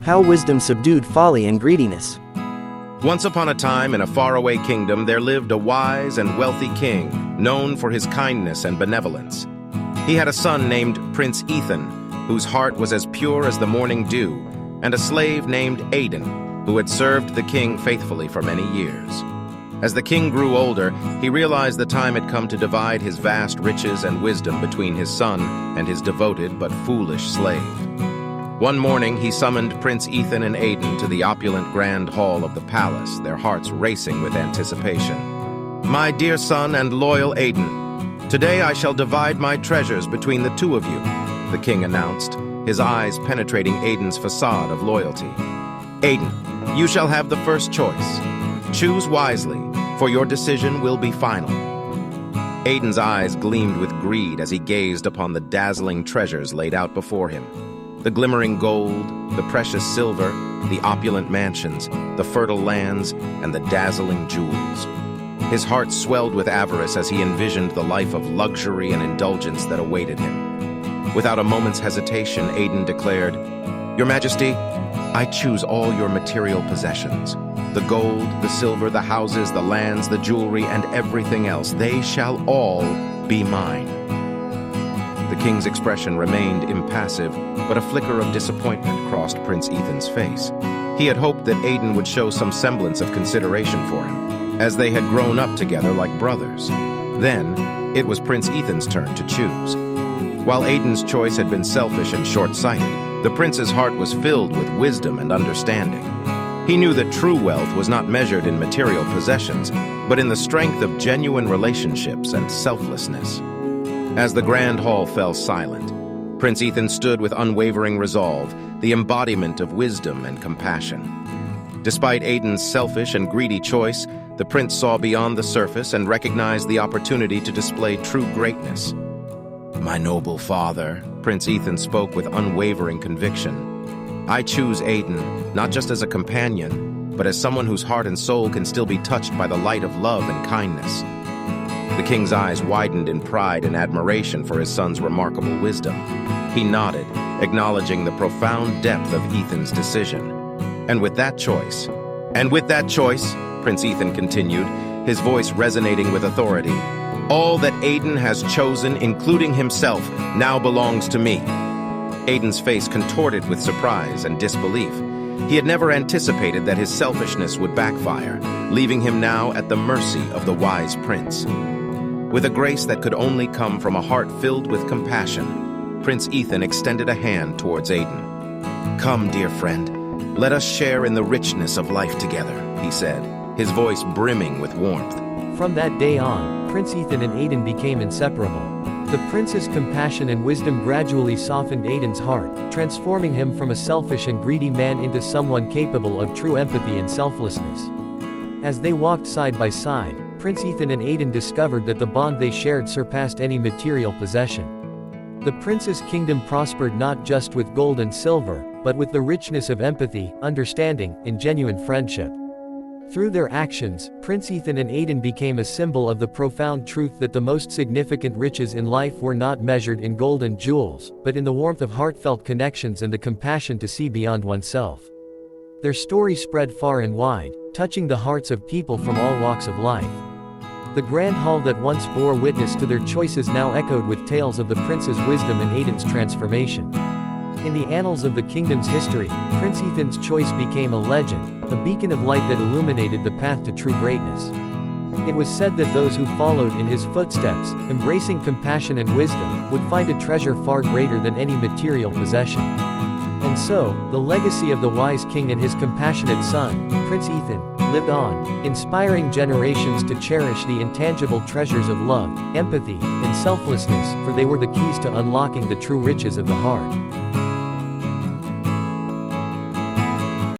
How wisdom subdued folly and greediness. Once upon a time, in a faraway kingdom, there lived a wise and wealthy king, known for his kindness and benevolence. He had a son named Prince Ethan, whose heart was as pure as the morning dew, and a slave named Aidan, who had served the king faithfully for many years. As the king grew older, he realized the time had come to divide his vast riches and wisdom between his son and his devoted but foolish slave. One morning, he summoned Prince Ethan and Aidan to the opulent grand hall of the palace, their hearts racing with anticipation. "My dear son and loyal Aidan, today I shall divide my treasures between the two of you," the king announced, his eyes penetrating Aidan's facade of loyalty. "Aidan, you shall have the first choice. Choose wisely, for your decision will be final." Aidan's eyes gleamed with greed as he gazed upon the dazzling treasures laid out before him. The glimmering gold, the precious silver, the opulent mansions, the fertile lands, and the dazzling jewels. His heart swelled with avarice as he envisioned the life of luxury and indulgence that awaited him. Without a moment's hesitation, Aidan declared, "Your Majesty, I choose all your material possessions. The gold, the silver, the houses, the lands, the jewelry, and everything else. They shall all be mine." The king's expression remained impassive, but a flicker of disappointment crossed Prince Ethan's face. He had hoped that Aidan would show some semblance of consideration for him, as they had grown up together like brothers. Then, it was Prince Ethan's turn to choose. While Aidan's choice had been selfish and short-sighted, the prince's heart was filled with wisdom and understanding. He knew that true wealth was not measured in material possessions, but in the strength of genuine relationships and selflessness. As the grand hall fell silent, Prince Ethan stood with unwavering resolve, the embodiment of wisdom and compassion. Despite Aidan's selfish and greedy choice, the prince saw beyond the surface and recognized the opportunity to display true greatness. "My noble father," Prince Ethan spoke with unwavering conviction, "I choose Aidan, not just as a companion, but as someone whose heart and soul can still be touched by the light of love and kindness." The king's eyes widened in pride and admiration for his son's remarkable wisdom. He nodded, acknowledging the profound depth of Ethan's decision. And with that choice, Prince Ethan continued, his voice resonating with authority, "all that Aidan has chosen, including himself, now belongs to me." Aidan's face contorted with surprise and disbelief. He had never anticipated that his selfishness would backfire, leaving him now at the mercy of the wise prince. With a grace that could only come from a heart filled with compassion, Prince Ethan extended a hand towards Aidan. "Come, dear friend, let us share in the richness of life together," he said, his voice brimming with warmth. From that day on, Prince Ethan and Aidan became inseparable. The prince's compassion and wisdom gradually softened Aidan's heart, transforming him from a selfish and greedy man into someone capable of true empathy and selflessness. As they walked side by side, Prince Ethan and Aidan discovered that the bond they shared surpassed any material possession. The prince's kingdom prospered not just with gold and silver, but with the richness of empathy, understanding, and genuine friendship. Through their actions, Prince Ethan and Aidan became a symbol of the profound truth that the most significant riches in life were not measured in gold and jewels, but in the warmth of heartfelt connections and the compassion to see beyond oneself. Their story spread far and wide, touching the hearts of people from all walks of life. The grand hall that once bore witness to their choices now echoed with tales of the prince's wisdom and Aidan's transformation. In the annals of the kingdom's history, Prince Ethan's choice became a legend, a beacon of light that illuminated the path to true greatness. It was said that those who followed in his footsteps, embracing compassion and wisdom, would find a treasure far greater than any material possession. And so, the legacy of the wise king and his compassionate son, Prince Ethan, lived on, inspiring generations to cherish the intangible treasures of love, empathy, and selflessness, for they were the keys to unlocking the true riches of the heart.